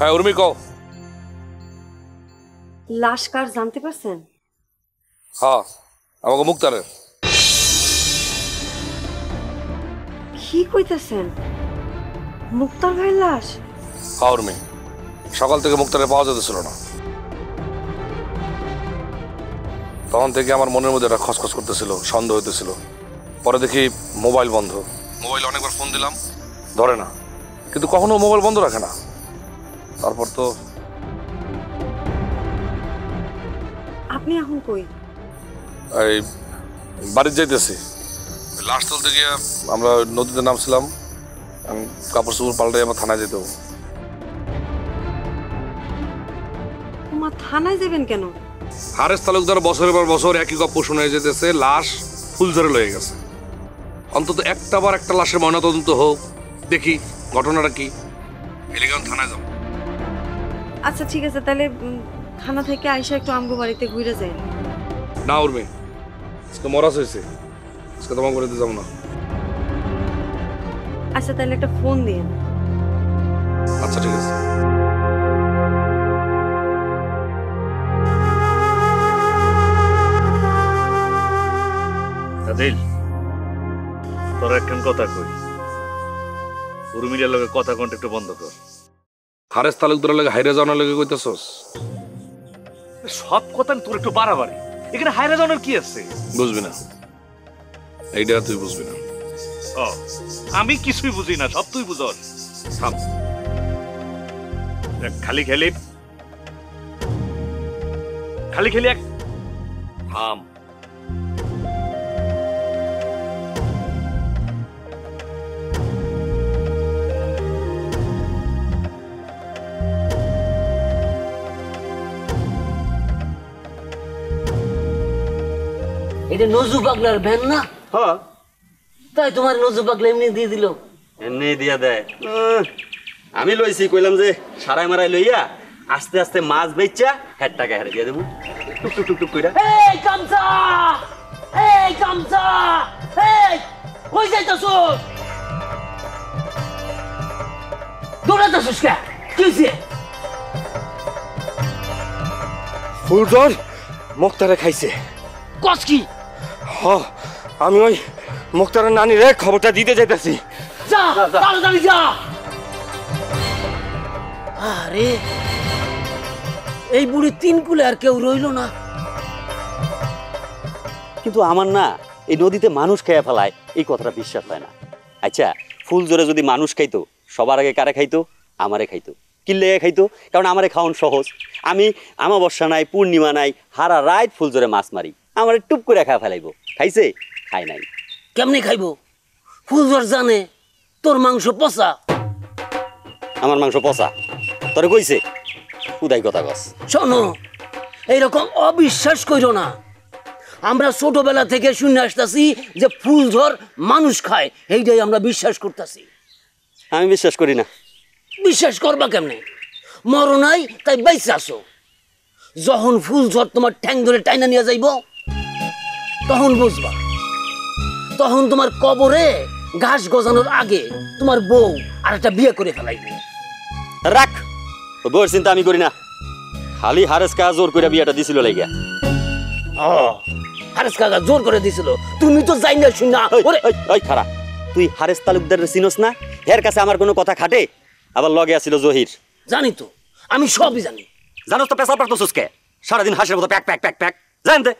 হ্যাঁ উর্মি কও। লাশ কার জানতে পারছেন? হ্যাঁ আমাকে মুক্তারের। কি কইতাছেন? মুক্তার ভাইয়ের লাশ? হ্যাঁ উর্মি, সকাল থেকে মুক্তারে পাওয়া যেতেছিল না। তখন থেকে আমার মনের মধ্যে একটা খসখস করতেছিল, সন্দেহ হইতেছিল। পরে দেখি মোবাইল বন্ধ। মোবাইল অনেকবার ফোন দিলাম, ধরে না, কিন্তু কখনো মোবাইল বন্ধ রাখে না। তারপর তো আপনি এখন কই? এই বাড়িতে যাইতেছি। লাশ তুলতে গিয়ে আমরা নদীতে নামছিলাম। কাপড় চোপড় পাল্টাই আমার থানায় যেতে হবে। তোমার থানায় যাবেন কেন? হারেস তালুকদার বছরের পর বছর একই গপ্প শুনে যেতেছে, লাশ ফুলঝরে লয়ে গেছে। অন্তত একটা বার একটা লাশের ময়নাতদন্ত হোক, দেখি ঘটনাটা কি। এলিগান থানায় যাব। আচ্ছা ঠিক আছে, তাহলে থানা থেকে আইসা একটু আমগো বাড়িতে ঘুরে যাই। না উর্মি, আজকে মরাজ হয়েছে, আজকে তোমার বাড়িতে যাবো না। আচ্ছা তাহলে একটা ফোন দিন। আচ্ছা ঠিক আছে। আদিল, তোর একখান কথা কই, উর্মিলার লগে কথা কন্ট্যাক্ট একটু বন্ধ কর। হারেস তালুকদারের লাগে হাইরে যাওয়ার লাগে কইতেছস? সব কথা তোর একটু বাড়াবাড়ি, এখানে হাইরা যাওয়ার কি আছে? বুঝবি না, এইটা তুই বুঝবি না। ও, আমি কিছুই বুঝি না, সব তুই বুঝস। থাম, খালি খেলি খালি খেলি এক থাম। এটা নজু পাগলার ভ্যান না? হ্যাঁ, তাই তোমার নজু পাগলা এমনি দিয়ে দিল? এমনি দিয়া দেয়। আমি লইছি, কইলাম যে সারাই মারাই লইয়া আস্তে আস্তে মাছ বেচা হেড টাকা হেরে দিয়ে দেবো, টুক টুক টুক টুক কইরা। এই কামসা, এই কামসা, এই কই যাইতাছস? দৌড়াইতাছস কে? কি হইছে? ফুলঝর মুক্তারে খাইছে। কস কি? আমি ওই মুক্তারের নানিরে খবরটা দিতে যাইতাছি। যা, তাড়াতাড়ি যা। আরে এই বুড়ি তিন কুলে আর কেউ রইল না। কিন্তু আমার না এই নদীতে মানুষ খেয়ে ফেলায় এই কথাটা বিশ্বাস হয় না। আচ্ছা, ফুলঝরে যদি মানুষ খাইতো, সবার আগে কারে খাইতো? আমারে খাইতো। কিল্লে খাইতো? কারণ আমারে খাওয়ান সহজ। আমি আমাবস্যা নাই, পূর্ণিমা নাই, হারা রাত ফুলঝরে মাছ মারি, আমারে টুপ করে খাওয়া ফেলাইবো। খাইছে? খাই নাই। কেমনে খাইবো? ফুলঝর জানে তোর মাংস পচা। আমার মাংস পচা? তোরে কইছে? উদাই কথা কস। শোনো, এইরকম অবিশ্বাস কইরো না। আমরা ছোটবেলা থেকে শুনে আসতেছি যে ফুলঝর মানুষ খায়, এইটাই আমরা বিশ্বাস করতেছি। আমি বিশ্বাস করি না। বিশ্বাস করবা কেমনে? মরো নাই তাই বাইসে আসো। যখন ফুলঝর তোমার ঠ্যাং ধরে টাইনা নিয়ে যাইব তখন বুঝবা। তখন তোমার কবরে ঘাস গজানোর আগে তোমার বউ আর একটা বিয়ে করে ফেলাইবে। রাখ, ওই বউয়ের চিন্তা আমি করি না। খালি হারেস কাজ জোর করে বিয়েটা দিছিল লাইগা। হারেস কাকা জোর করে দিছিল, তুমি তো যাই না শুনা। ওই খারা, তুই হারেস তালুকদারের চিনস না? এর কাছে আমার কোনো কথা খাটে? আবার লগে আছিল জহির। জানি তো, আমি সবই জানি। জানোস তো পেশা পারতো সুস্কে, সারাদিন হাঁসের মতো প্যাক প্যাক প্যাক প্যাক। জানতে